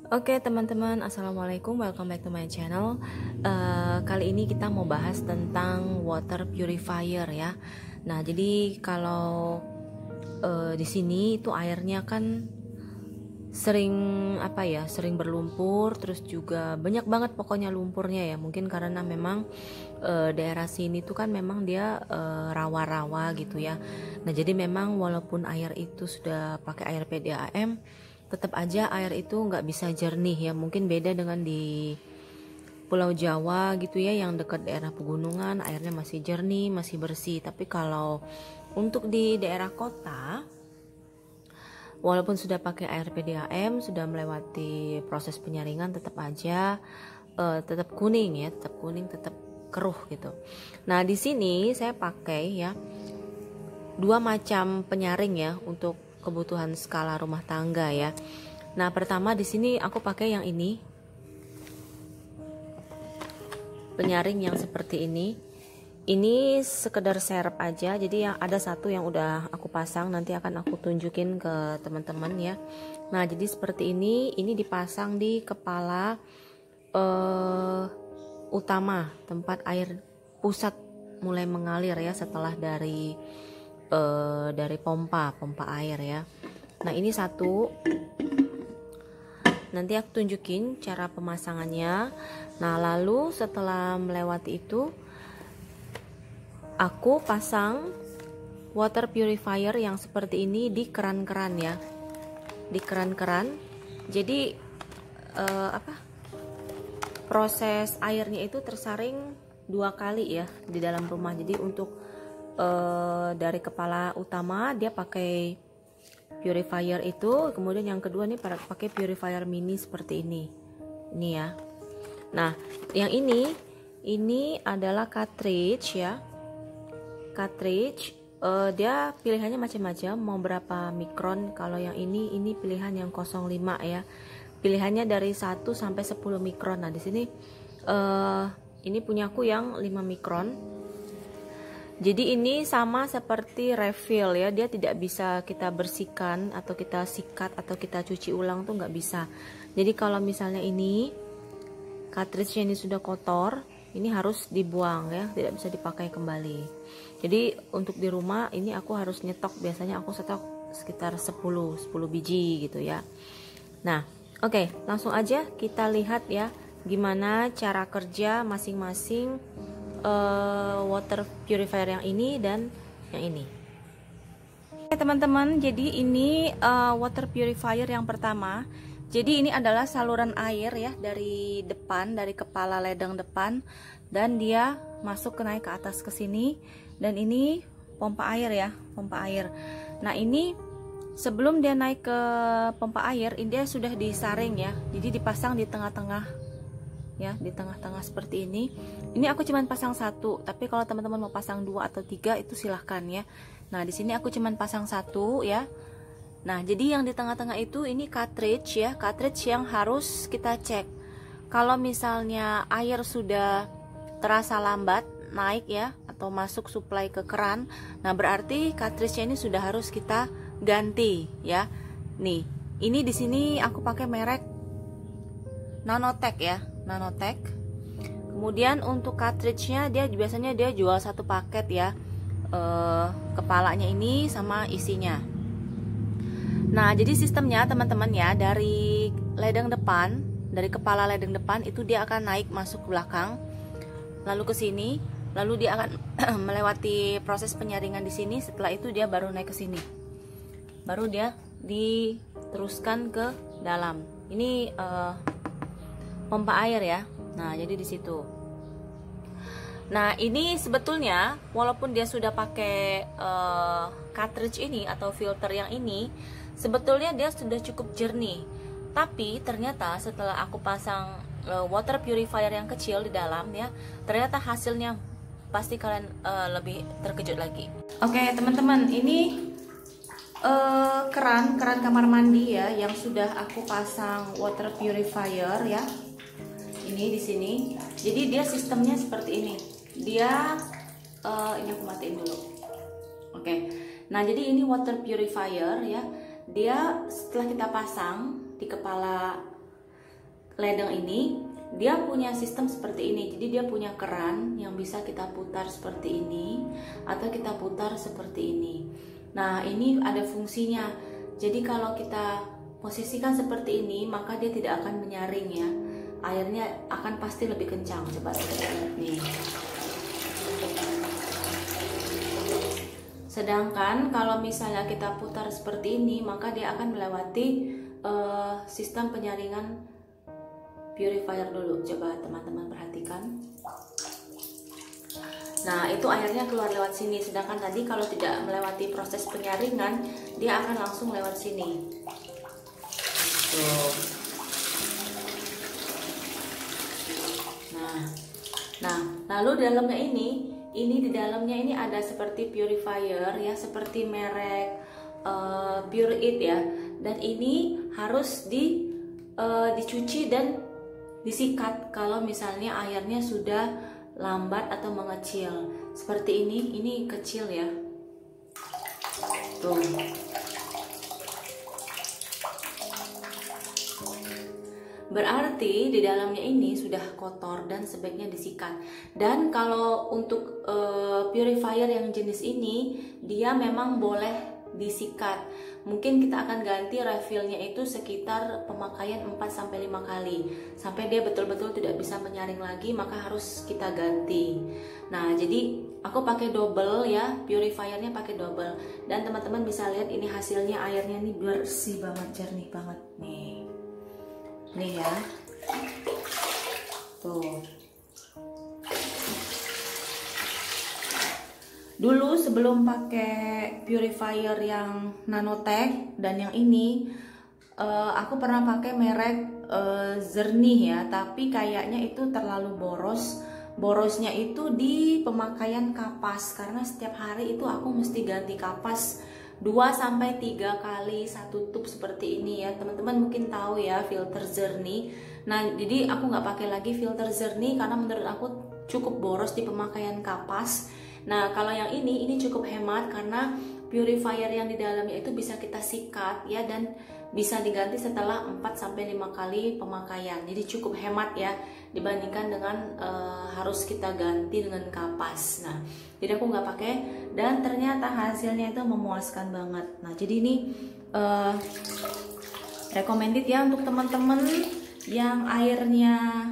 Oke teman-teman, assalamualaikum, welcome back to my channel. Kali ini kita mau bahas tentang water purifier ya. Nah, jadi kalau di sini itu airnya kan sering sering berlumpur, terus juga banyak banget pokoknya lumpurnya ya. Mungkin karena memang daerah sini tuh kan memang dia rawa-rawa gitu ya. Nah, jadi memang walaupun air itu sudah pakai air PDAM, tetap aja air itu nggak bisa jernih ya. Mungkin beda dengan di Pulau Jawa gitu ya, yang dekat daerah pegunungan airnya masih jernih, masih bersih. Tapi kalau untuk di daerah kota, walaupun sudah pakai air PDAM, sudah melewati proses penyaringan, tetap aja tetap kuning ya, tetap kuning, tetap keruh gitu. Nah, di sini saya pakai ya dua macam penyaring ya untuk kebutuhan skala rumah tangga ya. Nah, pertama di sini aku pakai yang ini. Penyaring yang seperti ini. Ini sekedar serep aja. Jadi yang ada satu yang udah aku pasang, nanti akan aku tunjukin ke teman-teman ya. Nah, jadi seperti ini dipasang di kepala utama, tempat air pusat mulai mengalir ya setelah dari pompa air ya. Nah, ini satu. Nanti aku tunjukin cara pemasangannya. Nah, lalu setelah melewati itu, aku pasang water purifier yang seperti ini di keran-keran ya. Di keran-keran. Jadi proses airnya itu tersaring 2 kali ya di dalam rumah. Jadi untuk dari kepala utama dia pakai purifier itu, kemudian yang kedua nih pakai purifier mini seperti ini ya. Nah, yang ini adalah cartridge ya. Cartridge dia pilihannya macam-macam, mau berapa mikron. Kalau yang ini pilihan yang 05 ya. Pilihannya dari 1 sampai 10 mikron. Nah, di sini ini punyaku yang 5 mikron. Jadi ini sama seperti refill ya, dia tidak bisa kita bersihkan atau kita sikat atau kita cuci ulang tuh nggak bisa. Jadi kalau misalnya ini cartridge ini sudah kotor, ini harus dibuang ya, tidak bisa dipakai kembali. Jadi untuk di rumah ini aku harus nyetok, biasanya aku stok sekitar 10 biji gitu ya. Nah, oke, langsung aja kita lihat ya gimana cara kerja masing-masing water purifier yang ini dan yang ini. Oke teman-teman, jadi ini water purifier yang pertama. Jadi ini adalah saluran air ya dari depan, dari kepala ledeng depan, dan dia masuk naik ke atas ke sini. Dan ini pompa air ya, pompa air. Nah, ini sebelum dia naik ke pompa air, ini dia sudah disaring ya. Jadi dipasang di tengah-tengah ya, di tengah-tengah seperti ini. Ini aku cuman pasang satu, tapi kalau teman-teman mau pasang 2 atau 3 itu silahkan ya. Nah, di sini aku cuman pasang satu ya. Nah, jadi yang di tengah-tengah itu ini cartridge ya, cartridge yang harus kita cek. Kalau misalnya air sudah terasa lambat naik ya, atau masuk supply ke keran, nah berarti cartridge-nya ini sudah harus kita ganti ya. Nih, ini di sini aku pakai merek Nanotech ya, Nanotech. Kemudian untuk cartridge-nya dia biasanya dia jual satu paket ya, kepalanya ini sama isinya. Nah, jadi sistemnya teman-teman ya, dari ledeng depan, dari kepala ledeng depan itu dia akan naik masuk ke belakang, lalu ke sini, lalu dia akan melewati proses penyaringan di sini. Setelah itu dia baru naik ke sini, baru dia diteruskan ke dalam. Ini pompa air ya. Nah, jadi di situ. Nah, ini sebetulnya walaupun dia sudah pakai cartridge ini atau filter yang ini, sebetulnya dia sudah cukup jernih. Tapi ternyata setelah aku pasang water purifier yang kecil di dalam ya, ternyata hasilnya pasti kalian lebih terkejut lagi. Oke, teman-teman, ini keran kamar mandi ya yang sudah aku pasang water purifier ya. Ini di sini. Jadi dia sistemnya seperti ini. Dia ini aku matiin dulu. Oke. Nah, jadi ini water purifier ya. Dia setelah kita pasang di kepala ledeng ini dia punya sistem seperti ini. Jadi dia punya keran yang bisa kita putar seperti ini atau kita putar seperti ini. Nah, ini ada fungsinya. Jadi kalau kita posisikan seperti ini, maka dia tidak akan menyaring ya. Airnya akan pasti lebih kencang. Coba kita lihat nih. Sedangkan kalau misalnya kita putar seperti ini, maka dia akan melewati sistem penyaringan purifier dulu. Coba teman-teman perhatikan. Nah, itu airnya keluar lewat sini. Sedangkan tadi kalau tidak melewati proses penyaringan, dia akan langsung lewat sini. Tuh. Nah, lalu dalamnya ini di dalamnya ini ada seperti purifier ya, seperti merek Pure It ya. Dan ini harus dicuci dan disikat kalau misalnya airnya sudah lambat atau mengecil. Seperti ini kecil ya. Tuh. Berarti di dalamnya ini sudah kotor dan sebaiknya disikat. Dan kalau untuk purifier yang jenis ini, dia memang boleh disikat. Mungkin kita akan ganti refillnya itu sekitar pemakaian 4-5 kali. Sampai dia betul-betul tidak bisa menyaring lagi, maka harus kita ganti. Nah, jadi aku pakai double ya, purifiernya pakai double. Dan teman-teman bisa lihat ini hasilnya, airnya nih bersih banget, jernih banget nih. Nih ya. Tuh. Dulu sebelum pakai purifier yang Nanotech dan yang ini, aku pernah pakai merek Zernih ya, tapi kayaknya itu terlalu boros. Borosnya itu di pemakaian kapas, karena setiap hari itu aku mesti ganti kapas 2-3 kali satu tube seperti ini ya. Teman-teman mungkin tahu ya filter Zernih. Nah, jadi aku nggak pakai lagi filter Zernih karena menurut aku cukup boros di pemakaian kapas. Nah, kalau yang ini cukup hemat karena purifier yang di dalamnya itu bisa kita sikat ya, dan bisa diganti setelah 4-5 kali pemakaian. Jadi cukup hemat ya dibandingkan dengan harus kita ganti dengan kapas. Nah, jadi aku nggak pakai dan ternyata hasilnya itu memuaskan banget. Nah, jadi ini recommended ya untuk teman-teman yang airnya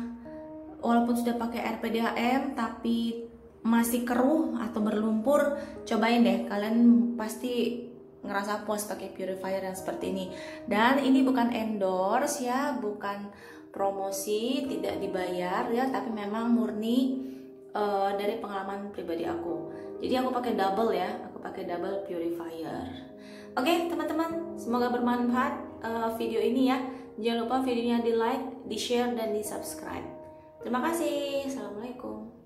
walaupun sudah pakai RPDHM tapi masih keruh atau berlumpur. Cobain deh, kalian pasti ngerasa puas pakai purifier yang seperti ini. Dan ini bukan endorse ya, bukan promosi, tidak dibayar ya, tapi memang murni dari pengalaman pribadi aku. Jadi aku pakai double ya, aku pakai double purifier. Oke teman-teman, semoga bermanfaat video ini ya. Jangan lupa videonya di like, di share, dan di subscribe. Terima kasih. Assalamualaikum.